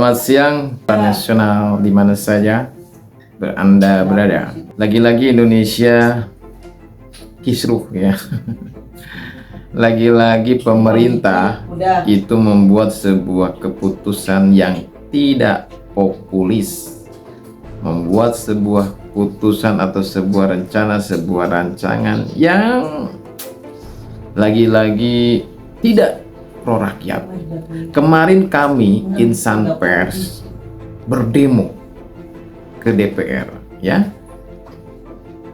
Selamat siang, Pak Nasional di mana saja Anda berada. Lagi-lagi Indonesia kisruh ya. Lagi-lagi pemerintah itu membuat sebuah keputusan yang tidak populis. Membuat sebuah putusan atau sebuah rencana, sebuah rancangan yang lagi-lagi tidak pro rakyat. Kemarin kami insan pers berdemo ke DPR ya.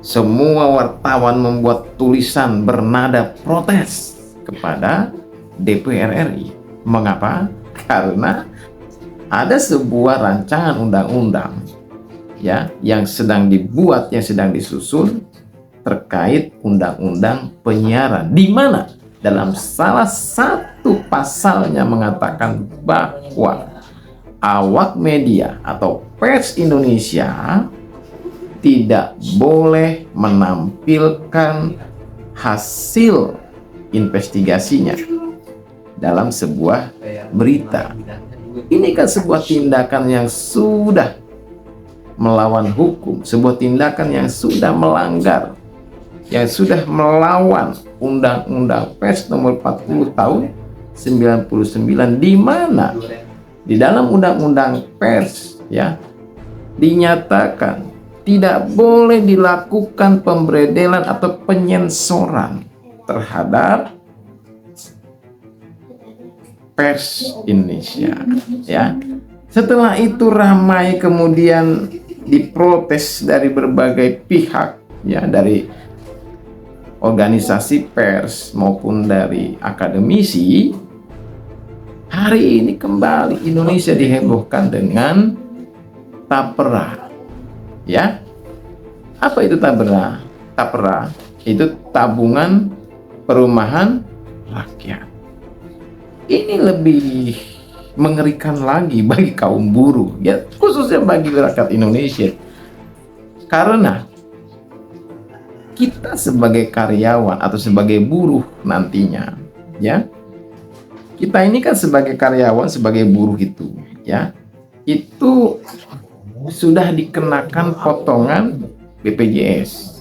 Semua wartawan membuat tulisan bernada protes kepada DPR RI. Mengapa? Karena ada sebuah rancangan undang-undang ya yang sedang dibuat, yang sedang disusun terkait undang-undang penyiaran, di mana dalam salah satu pasalnya mengatakan bahwa awak media atau pers Indonesia tidak boleh menampilkan hasil investigasinya dalam sebuah berita. Ini kan sebuah tindakan yang sudah melawan hukum, sebuah tindakan yang sudah melanggar, yang sudah melawan Undang-Undang Pers nomor 40 tahun 99, di mana di dalam Undang-Undang Pers ya dinyatakan tidak boleh dilakukan pemberedelan atau penyensoran terhadap pers Indonesia ya. Setelah itu ramai kemudian diprotes dari berbagai pihak ya, dari organisasi pers maupun dari akademisi. Hari ini kembali Indonesia dihebohkan dengan tapera. Ya. Apa itu tapera? Tapera itu tabungan perumahan rakyat. Ini lebih mengerikan lagi bagi kaum buruh ya, khususnya bagi rakyat Indonesia. Karena kita sebagai karyawan atau sebagai buruh nantinya ya, kita ini kan sebagai karyawan, sebagai buruh itu ya, itu sudah dikenakan potongan BPJS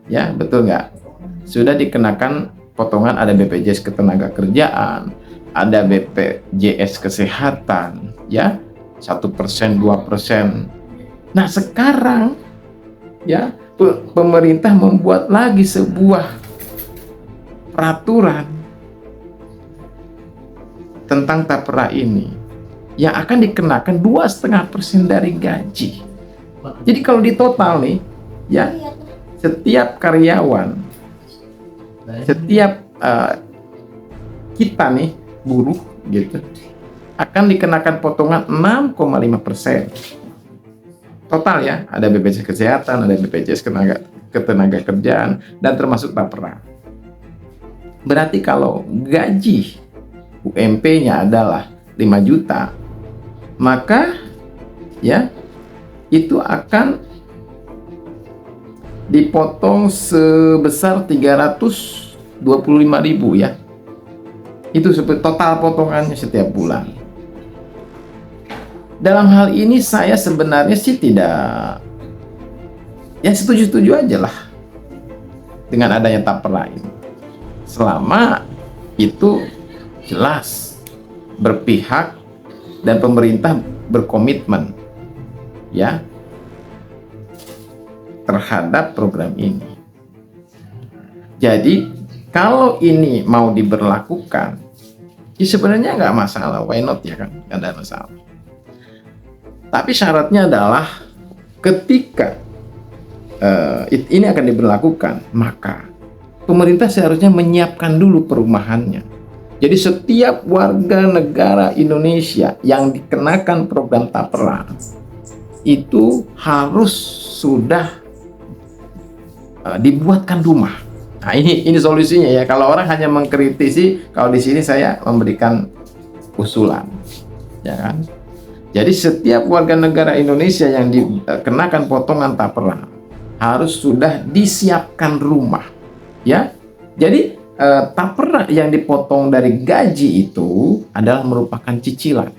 ya, betul nggak? Sudah dikenakan potongan, ada BPJS ketenaga kerjaan, ada BPJS kesehatan ya, 1%, 2%. Nah sekarang ya pemerintah membuat lagi sebuah peraturan tentang tapera ini yang akan dikenakan 2,5% dari gaji. Jadi kalau di total nih ya, setiap karyawan, setiap kita nih buruh gitu akan dikenakan potongan 6,5%. Total ya, ada BPJS kesehatan, ada BPJS ketenaga kerjaan, dan termasuk tapera. Berarti kalau gaji UMP-nya adalah 5 juta, maka ya itu akan dipotong sebesar 325.000 ya. Itu seperti total potongannya setiap bulan. Dalam hal ini saya sebenarnya sih tidak, ya setuju-setuju aja lah dengan adanya tapera ini, selama itu jelas berpihak dan pemerintah berkomitmen ya terhadap program ini. Jadi kalau ini mau diberlakukan, ya sebenarnya nggak masalah, why not ya kan, nggak ada masalah. Tapi syaratnya adalah ketika ini akan diberlakukan, maka pemerintah seharusnya menyiapkan dulu perumahannya. Jadi setiap warga negara Indonesia yang dikenakan program tapera itu harus sudah dibuatkan rumah. Nah ini solusinya ya. Kalau orang hanya mengkritisi, kalau di sini saya memberikan usulan, ya kan? Jadi setiap warga negara Indonesia yang dikenakan potongan tapera harus sudah disiapkan rumah, ya. Jadi tapera yang dipotong dari gaji itu adalah merupakan cicilan.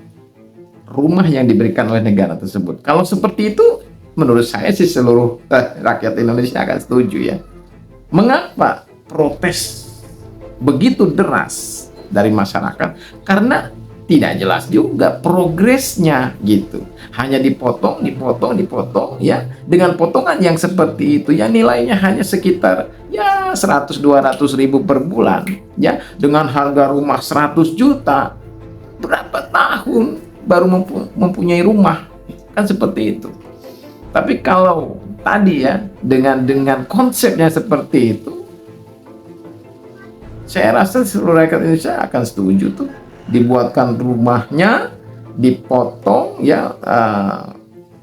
rumah yang diberikan oleh negara tersebut. Kalau seperti itu, menurut saya sih seluruh rakyat Indonesia akan setuju ya. Mengapa protes begitu deras dari masyarakat? Karena tidak jelas juga progresnya gitu. Hanya dipotong ya. Dengan potongan yang seperti itu ya, nilainya hanya sekitar ya 100-200 ribu per bulan ya. Dengan harga rumah 100 juta, berapa tahun baru mempunyai rumah? Kan seperti itu. Tapi kalau tadi ya, dengan konsepnya seperti itu, saya rasa seluruh rakyat Indonesia akan setuju tuh. Dibuatkan rumahnya, dipotong ya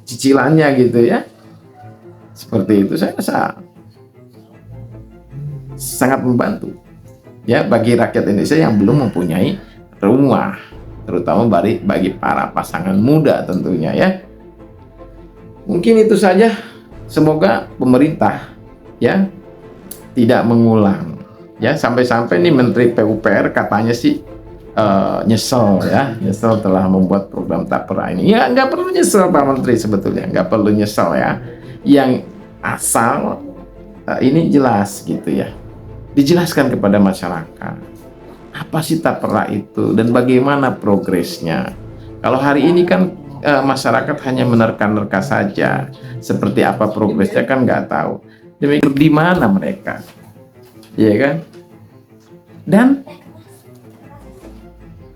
cicilannya gitu ya. Seperti itu saya rasa sangat membantu ya bagi rakyat Indonesia yang belum mempunyai rumah, terutama bagi para pasangan muda tentunya ya. Mungkin itu saja. Semoga pemerintah ya tidak mengulang ya, sampai-sampai nih Menteri PUPR katanya sih nyesel telah membuat program Tapera ini. Ya nggak perlu nyesel Pak Menteri, sebetulnya nggak perlu nyesel ya. Yang asal ini jelas gitu ya, dijelaskan kepada masyarakat apa sih Tapera itu dan bagaimana progresnya. Kalau hari ini kan masyarakat hanya menerka-nerka saja, seperti apa progresnya kan nggak tahu. Demikian di mana mereka, ya kan? Dan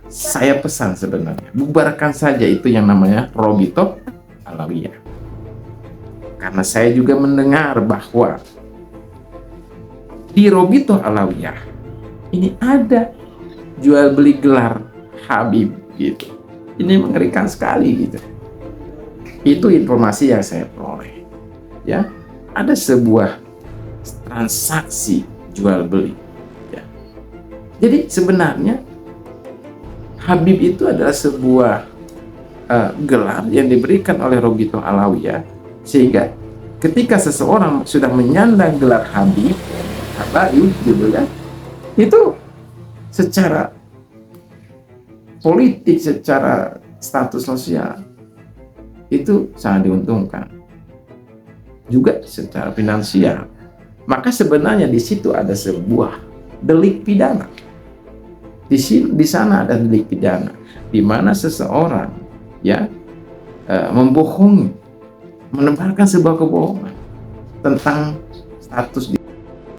saya pesan sebenarnya, bubarkan saja itu yang namanya Robito Alawiyah. Karena saya juga mendengar bahwa di Robito Alawiyah ini ada jual beli gelar Habib gitu. Ini mengerikan sekali gitu. Itu informasi yang saya peroleh. Ya, ada sebuah transaksi jual beli. Ya. Jadi sebenarnya Habib itu adalah sebuah gelar yang diberikan oleh Robito Alawiyah, sehingga ketika seseorang sudah menyandang gelar Habib, Habaib gitu ya, itu secara politik, secara status sosial itu sangat diuntungkan, juga secara finansial. Maka sebenarnya di situ ada sebuah delik pidana. Di sana ada delik pidana, di mana seseorang ya membohongi, menebarkan sebuah kebohongan tentang status